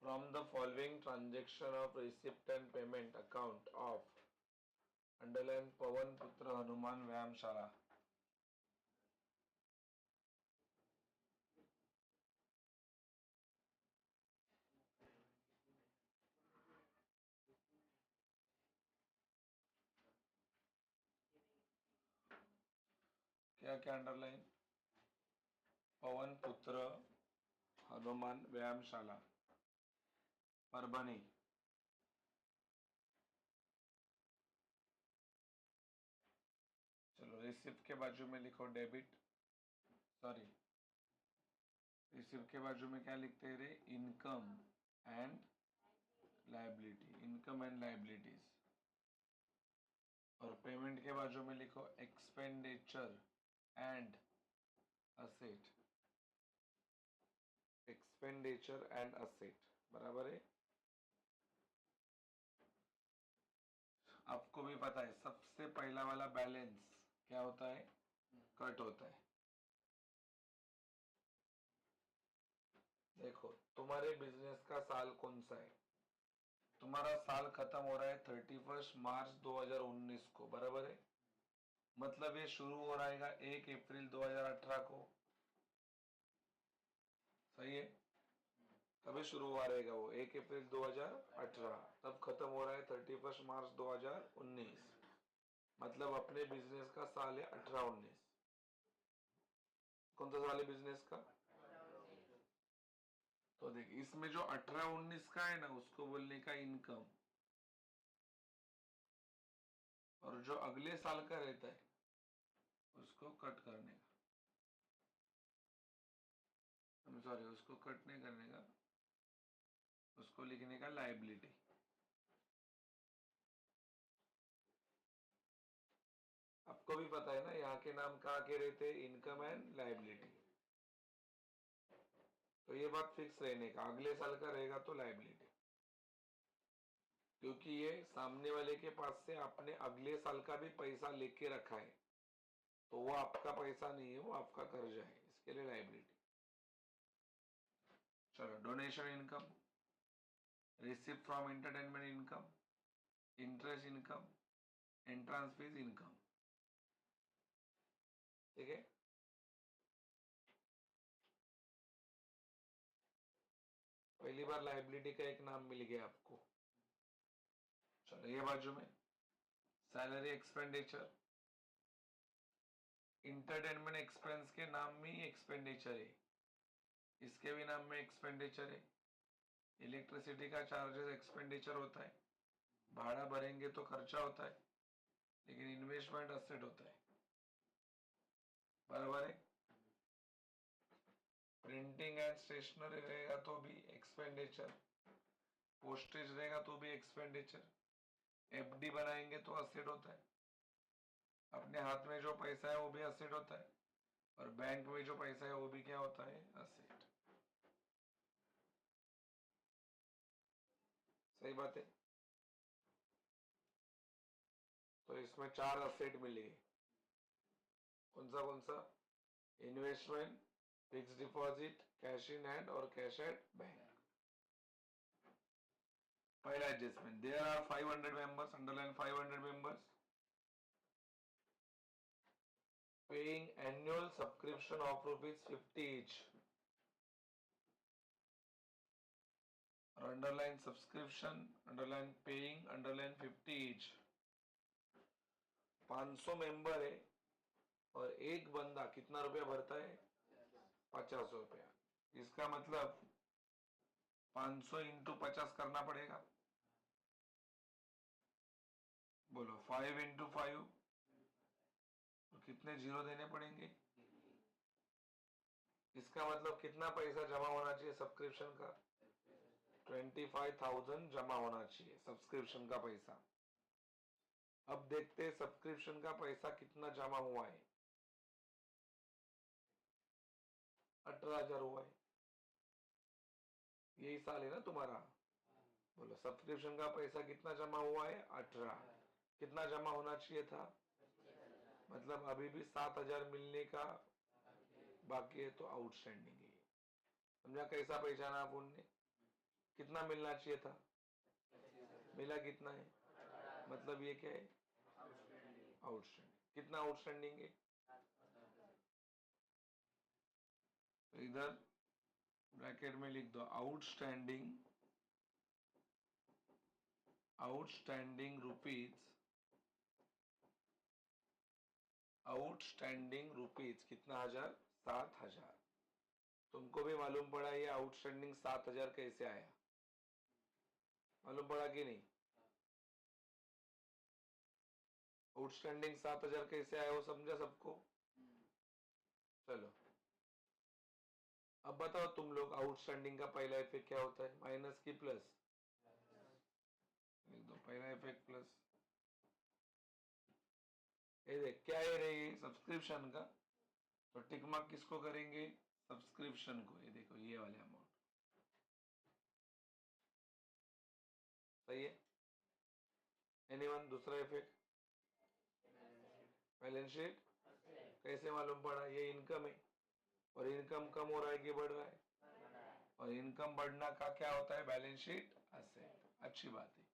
From the following transaction of receipt and payment account of underline पवन पुत्र हनुमान व्यायामशाला, क्या क्या अंडरलाइन? पवन पुत्र हनुमान व्यायामशाला परभणी। चलो रिसिप्ट के बाजू में लिखो डेबिट, सॉरी रिसिप्ट के बाजू में क्या लिखते हैं रे? Income and liability, income and liabilities. और पेमेंट के बाजू में लिखो expenditure and asset, expenditure and asset, बराबर है। आपको भी पता है सबसे पहला वाला बैलेंस क्या होता है? कट होता है। देखो तुम्हारे बिजनेस का साल कौन सा है? तुम्हारा साल खत्म हो रहा है 31 मार्च 2019 को, बराबर है। मतलब ये शुरू हो रहेगा 1 अप्रैल 2018 को, सही है। कभी शुरू हुआ रहेगा वो 1 अप्रैल 2018, तब खत्म हो रहा है 31 मार्च 2019। मतलब अपने बिजनेस का साल है 18-19। कौन सा साल है बिजनेस का? तो देख इसमें जो 18-19 का है ना उसको बोलने का इनकम, और जो अगले साल का रहता है उसको कट करने का, सॉरी उसको कट नहीं करने का, उसको लिखने का लायबिलिटी। आपको भी पता है ना यहाँ के नाम कहाँ के रहते हैं? Income and liability. तो ये बात फिक्स रहने का, अगले साल का रहेगा तो लायबिलिटी, क्योंकि ये सामने वाले के पास से आपने अगले साल का भी पैसा लेके रखा है, तो वो आपका पैसा नहीं है, वो आपका कर्जा है, इसके लिए लायबिलिटी। चलो donation income, receipt from entertainment income, interest income, entrance fees income, ठीक है। पहली बार लायबिलिटी का एक नाम मिल गया आपको। चलो ये बाजू में सैलरी एक्सपेंडिचर, इंटरटेनमेंट एक्सपेंस के नाम में ही एक्सपेंडिचर है, इसके भी नाम में एक्सपेंडिचर है। इलेक्ट्रिसिटी का चार्जेस एक्सपेंडिचर होता है, भाड़ा भरेंगे तो खर्चा होता है, लेकिन इन्वेस्टमेंट असेट होता है, बराबर है। प्रिंटिंग एंड स्टेशनरी रहेगा तो भी एक्सपेंडिचर, पोस्टेज रहेगा तो भी एक्सपेंडिचर, एफडी बनाएंगे तो असेट होता है, अपने हाथ में जो पैसा है वो भी असेट होता है, और बैंक में जो पैसा है वो भी क्या होता है? असेट। सही बात है। तो इसमें 4 असेट मिलेंगे। कौन सा? Investment, fix deposit, cash in hand और कैश एट बैंक। पहला adjustment, there are 500 members, underline 500 members paying annual subscription of ₹50 each, और underline subscription, underline paying, underline 50 each। 500 member है और एक बंदा कितना रुपया भरता है? 50 रुपया। इसका मतलब 500 इंटू 50 करना पड़ेगा। बोलो 5 इंटू 5, तो कितने जीरो देने पड़ेंगे? इसका मतलब कितना पैसा जमा होना चाहिए सब्सक्रिप्शन का? 25,000 जमा होना चाहिए सब्सक्रिप्शन का पैसा। अब देखते हैं सब्सक्रिप्शन का पैसा कितना जमा हुआ है। 18,000 हुआ है। यही साल है ना तुम्हारा? बोलो सब्सक्रिप्शन का पैसा कितना जमा हुआ है? 18। कितना जमा होना चाहिए था? मतलब अभी भी 7,000 मिलने का बाकी है, तो आउटस्टैंडिंग है। समझा कैसा पहचाना आप उनने? कितना मिलना चाहिए था, मिला कितना है, मतलब ये क्या है, आउटस्टैंडिंग। कितना आउटस्टैंडिंग है, तो इधर ब्रैकेट में लिख दो outstanding, outstanding rupees, outstanding rupees कितना हजार, 7,000। तुमको भी मालूम पड़ा ये आउटस्टैंडिंग 7,000 कैसे आया, मालूम पड़ा कि नहीं, आउटस्टैंडिंग 7,000 कैसे आया वो समझा सबको। चलो अब बताओ तुम लोग, आउटस्टैंडिंग का पहला इफेक्ट क्या होता है, माइनस की प्लस, लिख दो पहला इफेक्ट प्लस। ये देख क्या है रे, सब्सक्रिप्शन का, तो टिक मार्क किसको करेंगे, सब्सक्रिप्शन को। ये देखो ये वाले अमाउंट, सही है। एनीवन दूसरा इफेक्ट, बैलेंस शीट, कैसे मालूम पड़ा, ये इनकम है, और इनकम कम हो रहा है कि बढ़ रहा है, और इनकम बढ़ना का क्या होता है, बैलेंस शीट असेट। अच्छी बात है,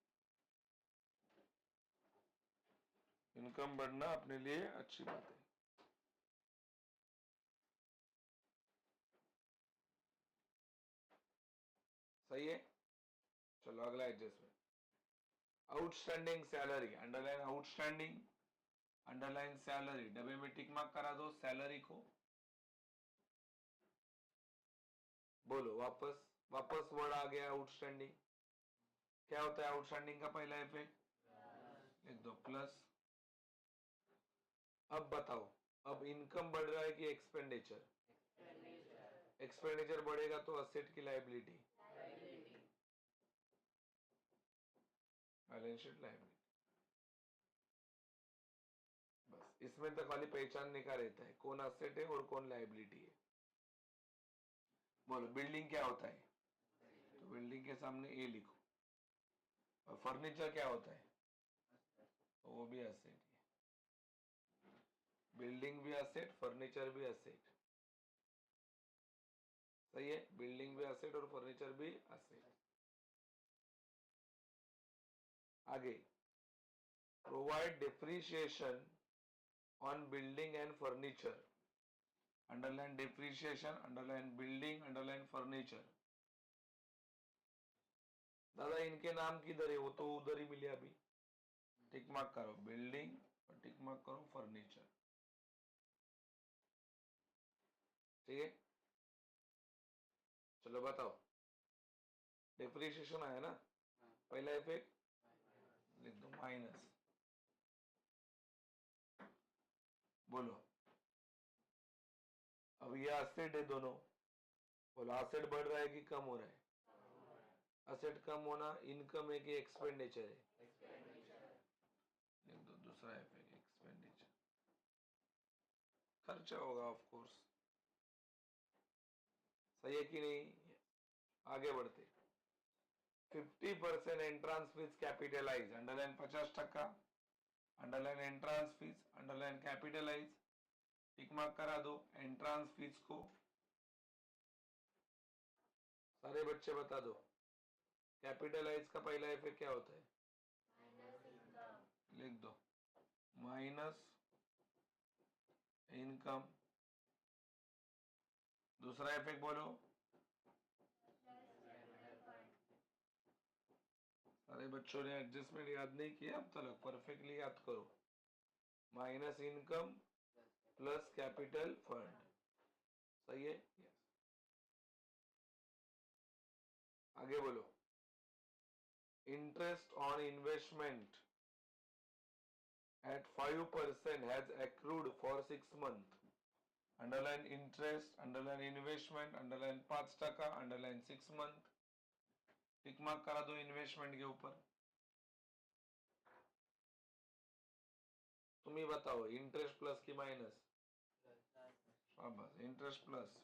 इनकम बढ़ना अपने लिए अच्छी बात है। सही है। चलो अगला adjustment, outstanding salary, underline outstanding, underline salary, डब्बे में टिक मार्क करा दो सैलरी को। बोलो वापस, वापस वर्ड आ गया आउटस्टैंडिंग। क्या होता है आउटस्टैंडिंग का पहला इफेक्ट, लिख दो प्लस। अब बताओ, अब इनकम बढ़ रहा है कि एक्सपेंडिचर, एक्सपेंडिचर बढ़ेगा तो असेट की लायबिलिटी, बैलेंस शीट लायबिलिटी। बस इसमें तो खाली पहचानने का रहता है कौन असेट है और कौन लायबिलिटी है। बोलो बिल्डिंग क्या होता है, तो बिल्डिंग के सामने ए लिखो। और फर्नीचर क्या होता है, तो वो भी असेट है, बिल्डिंग भी असेट, फर्नीचर भी असेट। सही है, बिल्डिंग भी असेट और फर्नीचर भी असेट। आगे, provide depreciation on building and furniture, underline depreciation, underline building, underline furniture. दादा इनके नाम किधर है, वो तो उधर ही मिले अभी। टिक मार्क करो बिल्डिंग और टिक मार्क करो फर्नीचर, ठीक है। चलो बताओ, डिप्रिसिएशन आया ना, पहला इफेक्ट लिख दो माइनस। बोलो अब ये असेट है दोनों, बोलो असेट बढ़ रहा है कि कम हो रहा है, असेट कम होना इनकम है कि एक्सपेंडिचर है, लिख दो दूसरा इफेक्ट एक्सपेंडिचर, खर्चा होगा ऑफ कोर्स। सही है कि नहीं, आगे बढ़ते। 50% entrance fees capitalise, underline 50%, underline entrance fees, underline capitalise, tick mark करा दो एंट्रांस फीस को। सारे बच्चे बता दो कैपिटलाइज का पहला इफेक्ट क्या होता है, लिख दो माइनस इनकम। दूसरा इफेक्ट बोलो, सारे बच्चों ने एडजस्टमेंट याद नहीं किया अब तक, परफेक्टली याद करो। Minus income plus capital fund, सही है, यस। आगे बोलो, interest on investment at 5% has accrued for 6 months, underline interest, underline investment, underline 5%, underline 6 month. Tick mark करा दो इन्वेस्टमेंट के ऊपर। तुम ही बताओ इंटरेस्ट प्लस की माइनस, बस इंटरेस्ट प्लस,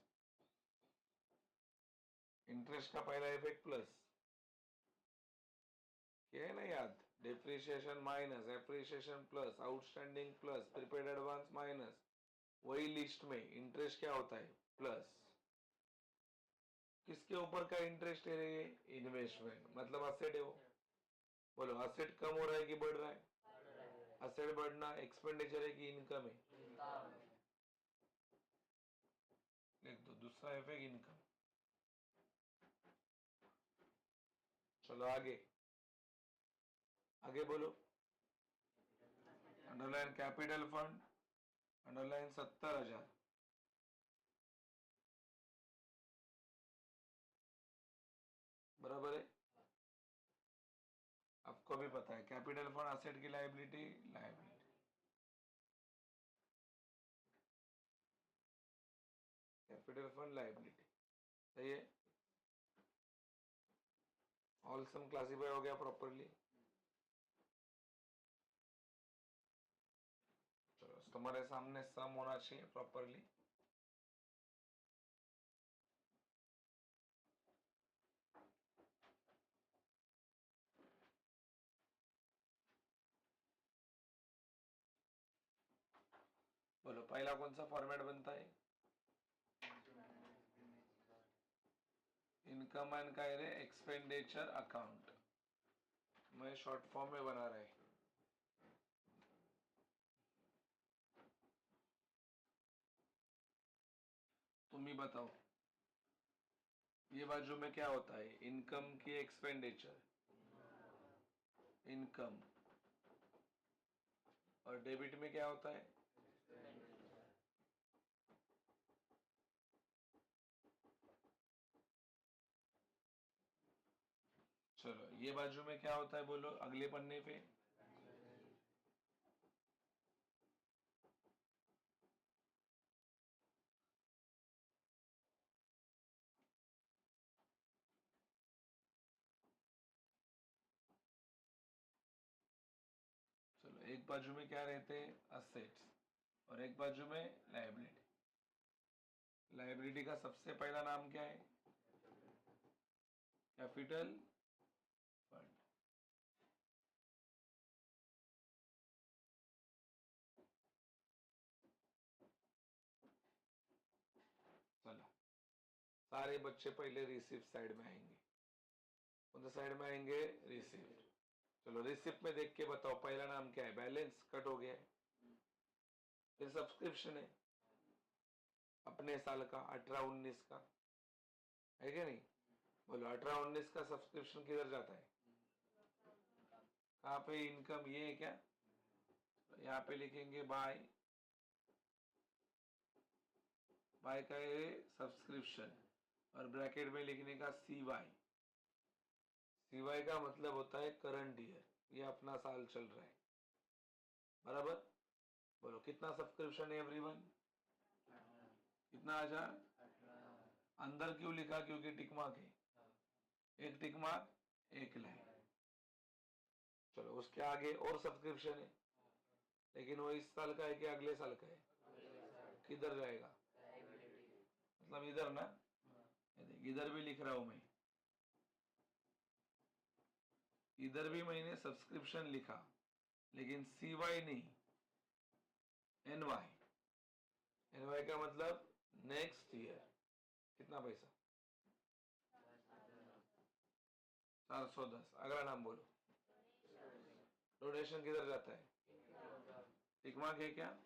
इंटरेस्ट का पहला इफेक्ट प्लस, क्या है ना याद, depreciation minus, appreciation plus, outstanding plus, prepaid advance minus. वही लिस्ट में इंटरेस्ट क्या होता है, प्लस। किसके ऊपर का इंटरेस्ट है ये? इन्वेस्टमेंट, मतलब असेट है वो। बोलो असेट कम हो रहा है कि बढ़ रहा है? असेट बढ़ना एक्सपेंडिचर है कि इनकम है? लिख दो दूसरा इफेक्ट इनकम। चलो आगे आगे बोलो। Underline capital fund, underline 70,000। बराबर है? आपको भी पता है कैपिटल फंड असेट की liability, liability capital fund liability. सही है? ऑल सम क्लासिफाई हो गया प्रॉपरली। चलो तुम्हारे सामने सम होना चाहिए प्रॉपरली। बोलो पहला कौन सा फॉर्मेट बनता है? इनकम एंड का है एक्सपेंडिचर अकाउंट, मैं शॉर्ट फॉर्म में बना रहा है। तुम ही बताओ ये बाजू में क्या होता है? इनकम की एक्सपेंडिचर, इनकम, और डेबिट में क्या होता है? चलो ये बाजू में क्या होता है बोलो अगले पन्ने पे? चलो एक बाजू में क्या रहते हैं? असेट्स, और एक बाजू में लायबिलिटी। लायबिलिटी का सबसे पहला नाम क्या है? Capital fund. चलो सारे बच्चे पहले रिसिप्ट साइड में आएंगे। कौन सा साइड में आएंगे? रिसिप्ट। चलो रिसिप्ट में देख के बताओ पहला नाम क्या है? बैलेंस कट हो गया है। फिर सब्सक्रिप्शन है अपने साल का 18-19 का, है क्या नहीं? बोलो 18-19 का सब्सक्रिप्शन किधर जाता है? कहाँ पे? इनकम, ये है क्या? यहाँ पे लिखेंगे बाय, बाय का है सब्सक्रिप्शन, और ब्रैकेट में लिखने का सी वाई। सी वाई का मतलब होता है करंट ईयर, ये अपना साल चल रहा है। बराबर? बोलो कितना सब्सक्रिप्शन है एवरीवन? कितना? 1000। अंदर क्यों लिखा? क्योंकि टिक मार्क है, एक टिक मार्क एक लाइन। चलो उसके आगे और सब्सक्रिप्शन है, लेकिन वो इस साल का है कि अगले साल का है? किधर जाएगा? मतलब इधर ना, इधर भी लिख रहा हूं मैं, इधर भी मैंने सब्सक्रिप्शन लिखा लेकिन सी वाई नहीं, एन वाई। एन वाई का मतलब नेक्स्ट ईयर। कितना पैसा? 410। अगला नाम बोलो। डोनेशन किधर जाता है? टिक मार्क है क्या?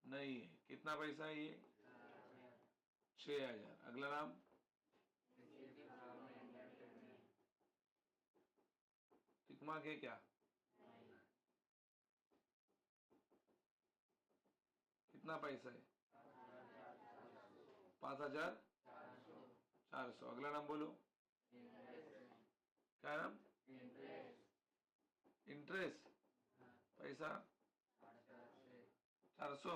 नहीं है। कितना पैसा है ये? 6,000। अगला नाम? टिक मार्क है क्या? कितना पैसा है? 5,400। अगला नाम बोलो। क्या नाम? इंटरेस्ट। पैसा 400।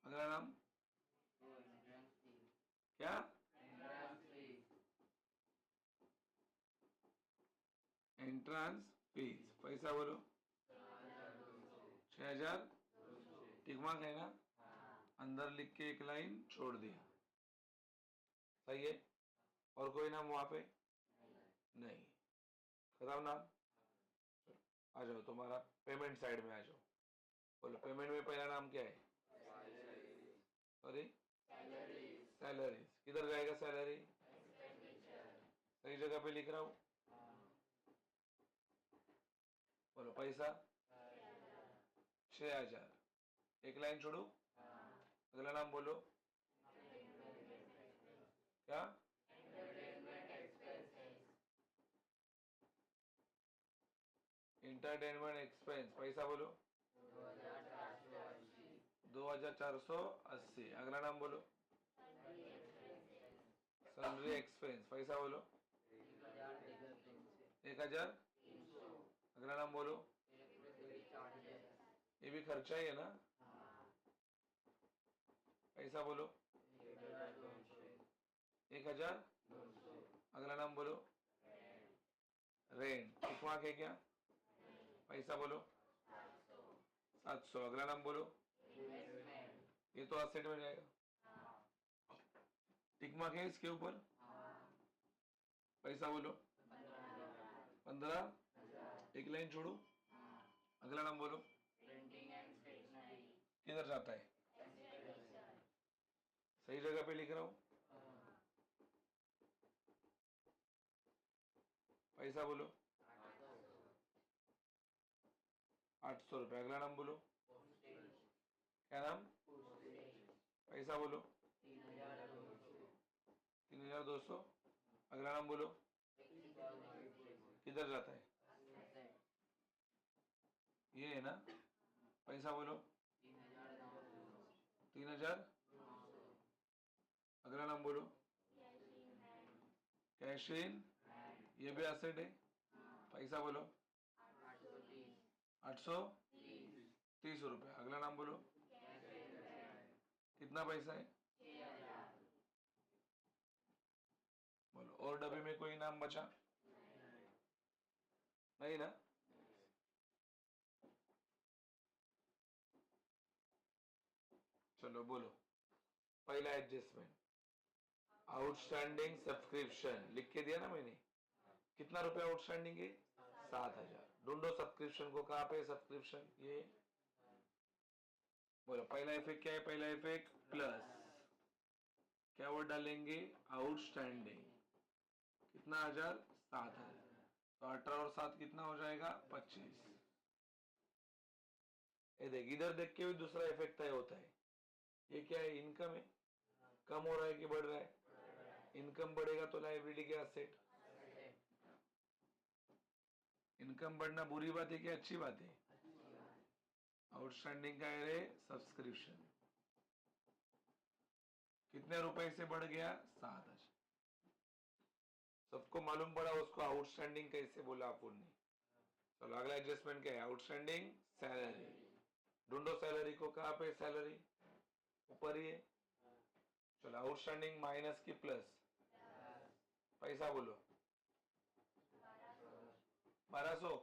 अगला नाम? क्या? Entrance fees. पैसा बोलो 6,000। टिक मार्क है ना? अंदर लिख के एक लाइन छोड़ दिया। सही है? और कोई नाम वहां पे? नहीं। खत्म नाम। आ जाओ तुम्हारा पेमेंट साइड में आ जाओ। बोलो पेमेंट में पहला नाम क्या है? Sorry, salaries. किधर जाएगा सैलरी? सही जगह पे लिख रहा हूं। बोलो पैसा 6,000। एक लाइन छोड़ू, अगला नाम बोलो। क्या? इंटरटेनमेंट एक्सपेंस पैसा बोलो 2,480। अगला नाम बोलो। सैलरी एक्सपेंस पैसा बोलो 1,000। अगला नाम बोलो। ये भी खर्चा ही है ना, पैसा बोलो 1,000। अगला नाम बोलो। रेंट टिक मार्क है क्या? पैसा बोलो 700। अगला नाम बोलो। ये तो असेट में जाएगा, टिक मार्क है इसके ऊपर। पैसा बोलो 15। एक लाइन छोड़ू, अगला नाम बोलो। किधर जाता है? सही जगह पे लिख रहा हूं। पैसा बोलो 800 रुपये। अगला नाम बोलो। क्या नाम? पैसा बोलो 3,200। अगला नाम बोलो। किधर जाता है? ये है ना, पैसा बोलो 3,000। अगला नाम बोलो। कैश इन, ये भी एसेट है। पैसा बोलो 830 रुपये। अगला नाम बोलो। कितना पैसा है? बोलो। और डब्बे में कोई नाम बचा? नहीं ना? चलो बोलो। पहला एडजस्टमेंट आउटस्टैंडिंग सब्सक्रिप्शन लिख के दिया ना मैंने। कितना रुपया आउटस्टैंडिंग है? 7,000। ढूंढो सब्सक्रिप्शन को, कहाँ पे सब्सक्रिप्शन? ये बोलो। पहला इफेक्ट क्या है? पहला इफेक्ट प्लस, क्या वर्ड डालेंगे? आउटस्टैंडिंग। कितना 1,000? 7,000। तो 18 और 7 कितना हो जाएगा? 25। ये देख, इधर देख के भी दूसरा इफेक्ट तय होता है। ये क्या है? इनकम है। कम हो रहा है कि बढ़ रहा है? इनकम बढ़ेगा तो लायबिलिटी के एसेट। इनकम बढ़ना बुरी बात है कि अच्छी बात है? आउटस्टैंडिंग का है सब्सक्रिप्शन। कितने रुपए से बढ़ गया? 7,000। सबको मालूम पड़ा उसको आउटस्टैंडिंग कैसे बोला अपन ने। चलो अगला एडजस्टमेंट क्या है? Outstanding salary. ढूंढो सैलरी को, कहाँ पे सैलरी? ऊपर ही है। चलो आउटस्टैंडिंग माइनस की प्लस। पैसा बोलो 1,200।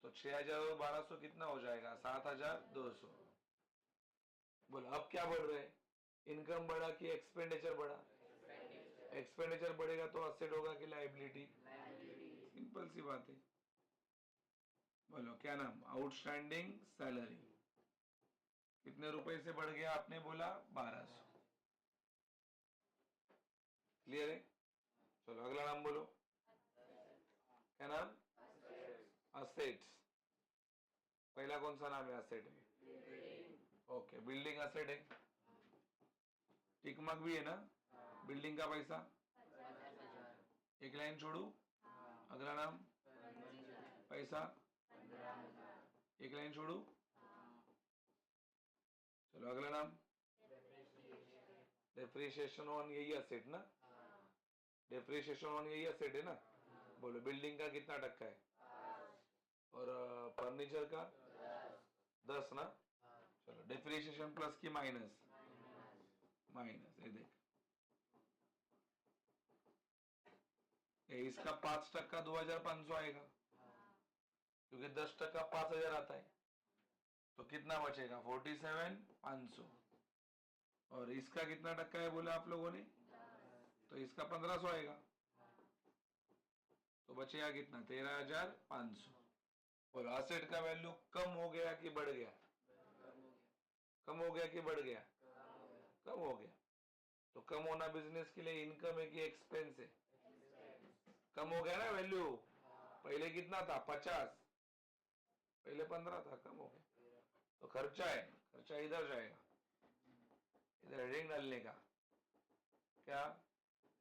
तो 6,000 और 1,200 कितना हो जाएगा? 7,200। बोलो अब क्या बढ़ रहा है? इनकम बढ़ा कि एक्सपेंडिचर बढ़ा? एक्सपेंडिचर बढ़ेगा तो असेट होगा कि लायबिलिटी? सिंपल सी बात है। बोलो क्या नाम? Outstanding salary. कितने रुपए से बढ़ गया? आपने बोला 1,200। क्लियर है? चलो अगला नाम बोलो। क्या नाम? असेट्स। पहला कौन सा नाम है? असेट है। ओके, बिल्डिंग असेट है। टिक मार्क भी है ना? बिल्डिंग का पैसा। एक लाइन छोड़ू, अगला नाम। पैसा। एक लाइन छोड़ू, चलो अगला नाम। डेप्रिसिएशन ऑन, यही असेट ना? डेप्रिसिएशन ऑन यही असेट है ना? बोलो बिल्डिंग का कितना टक्का है? और फर्नीचर का 10 ना? चलो डेप्रिसिएशन प्लस की माइनस? माइनस। ये देख, इसका 5% 2,500 आएगा, क्योंकि 10% 5,000 आता है। तो कितना बचेगा? 47,500। और इसका कितना टक्का है बोला आप लोगों ने? तो इसका 1,500 आएगा। तो बचेगा कितना? 13,500। और असेट का वैल्यू कम हो गया कि बढ़ गया? कम हो गया कि बढ़ गया? कम हो गया। तो कम होना बिजनेस के लिए इनकम है कि एक्सपेंस है? कम हो गया ना वैल्यू। पहले कितना था? 50, पहले 15 था, कम हो गया। तो खर्चा है, खर्चा इधर जाएगा, इधर हेडिंग डालने का। क्या?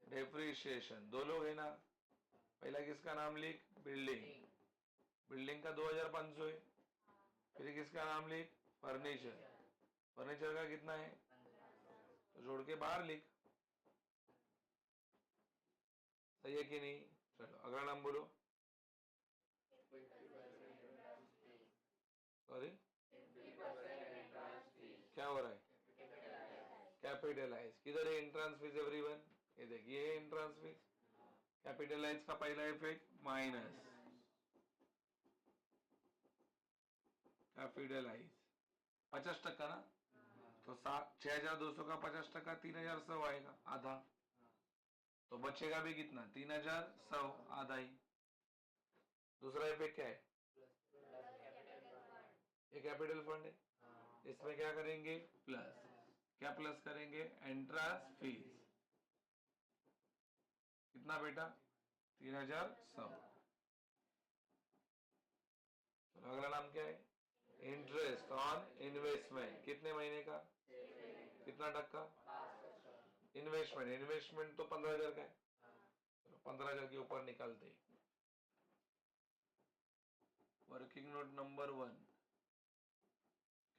डेप्रिसिएशन। दो लोग है ना, पहला किसका नाम लिख? बिल्डिंग। बिल्डिंग का 2500 है। फिर किसका नाम लिख? फर्नीचर। फर्नीचर का कितना है? तो जोड़ के बाहर लिख। सही है कि नहीं? चलो अगला नाम बोलो। सॉरी, क्या हो रहा है? कैपिटलाइज। किधर है एंट्रेंस फीस एवरीवन? ये देखिए एंट्रेंस फीस। कैपिटलाइज का पहला इफेक्ट माइनस कैपिटलाइज 50% ना, तो 6200 का 50%, 3100 आएगा, आधा। तो बचेगा भी कितना? 3100, आधा ही। दूसरा इफेक्ट क्या है? ये कैपिटल फंड है, इसमें क्या करेंगे? प्लस। क्या प्लस करेंगे? Entrance fees. कितना बेटा? 3100। तो अगला नाम क्या है? Interest on investment. कितने महीने का? कितना टक्का? इन्वेस्टमेंट। इन्वेस्टमेंट तो 15,000 का है, चलो 15,000 के ऊपर निकालते। Working note number 1,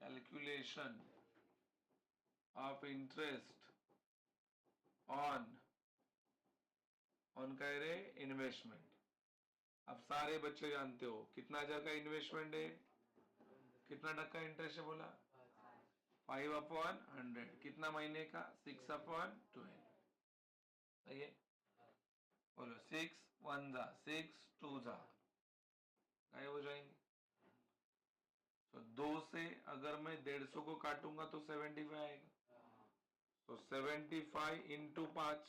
calculation of interest on कह रहे इन्वेस्टमेंट। अब सारे बच्चे जानते हो कितना हजार का इन्वेस्टमेंट है, कितना टक्का इंटरेस्ट है बोला? 5/100। कितना महीने का? 6/12। सही है? बोलो 6 1 जा 6 2 जा, गायब हो जाएंगे। तो 2 से अगर मैं 150 को काटूंगा तो 75 आएगा। तो 75 इंटू 5,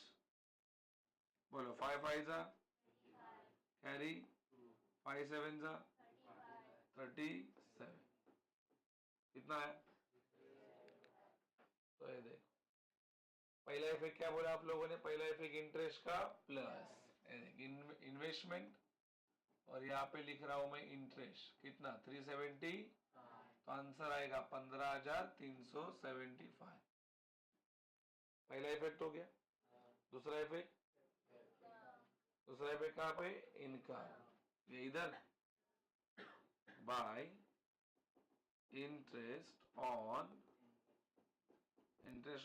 बोलो 5 5 जा कैरी, 5 7 जा 37। कितना है? तो ये देखो, पहला इफेक्ट क्या बोला आप लोगों ने? पहला इफेक्ट इंटरेस्ट का प्लस इन्वेस्टमेंट, और यहाँ पे लिख रहा हूं मैं इंटरेस्ट। कितना? 370। तो आंसर आएगा 15,375। पहला इफेक्ट हो गया। दूसरा इफेक्ट? दूसरा इफेक्ट कहाँ पे? इनकम। ये इधर बाय इंटरेस्ट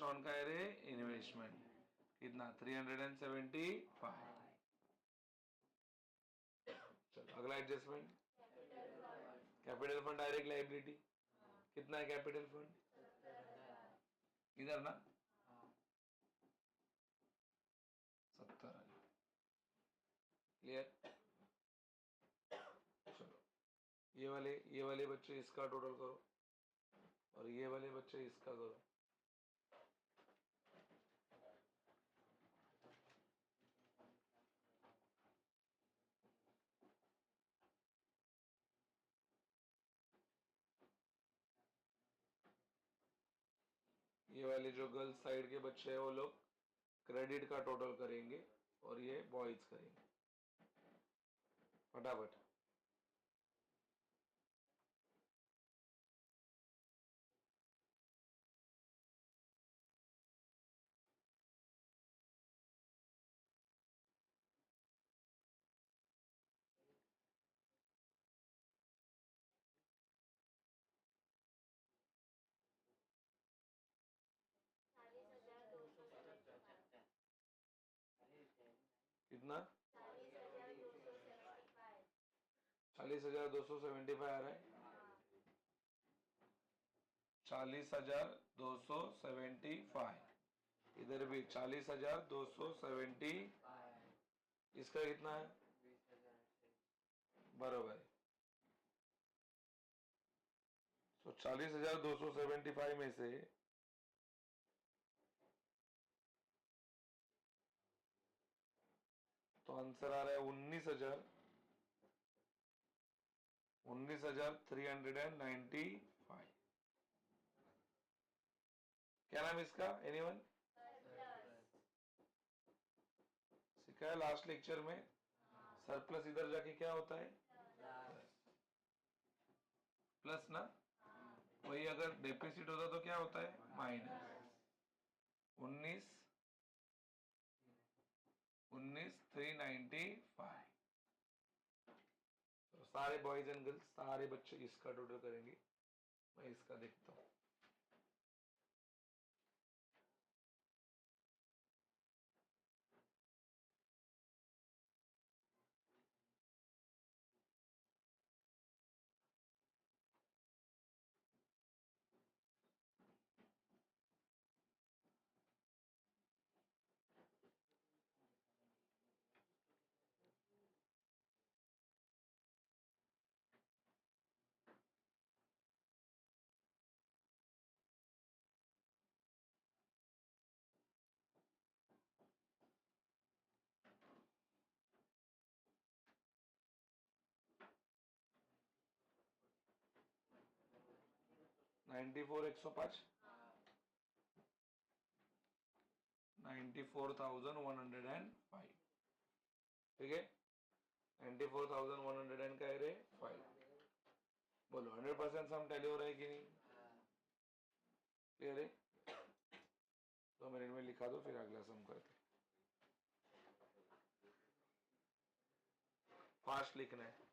ऑन का है इन्वेस्टमेंट। कितना? 375। चलो अगला adjustment, capital fund direct liability. कितना है कैपिटल फंड? इधर ना 70। क्लियर? चलो ये वाले बच्चे इसका टोटल करो, और ये वाले बच्चे इसका करो। ये वाले जो गर्ल्स साइड के बच्चे हैं वो लोग क्रेडिट का टोटल करेंगे, और ये बॉयज करेंगे। फटाफट। कितना? 40,275 आ रहा है। 40,275। इधर भी 40,275। इसका कितना है? बराबर है। तो 40,275 में से तो आंसर आ रहा है 19,395। क्या नाम इसका? एनीवन? देखा है लास्ट लेक्चर में, सरप्लस इधर जाके क्या होता है, प्लस ना। वही अगर डेफिसिट होता तो क्या होता है, माइनस। 19,395। तो सारे बॉयज एंड गर्ल्स, सारे बच्चे इसका टोटल करेंगे। मैं इसका देखता हूँ। Ninety four 105, 94,105। ठीक है, 94,100 का है 5। बोलो 100% सम टैली हो रहा है कि नहीं, क्लियर है। 2 मिनट में लिखा दो, फिर अगला सम करते। फास्ट लिखना है।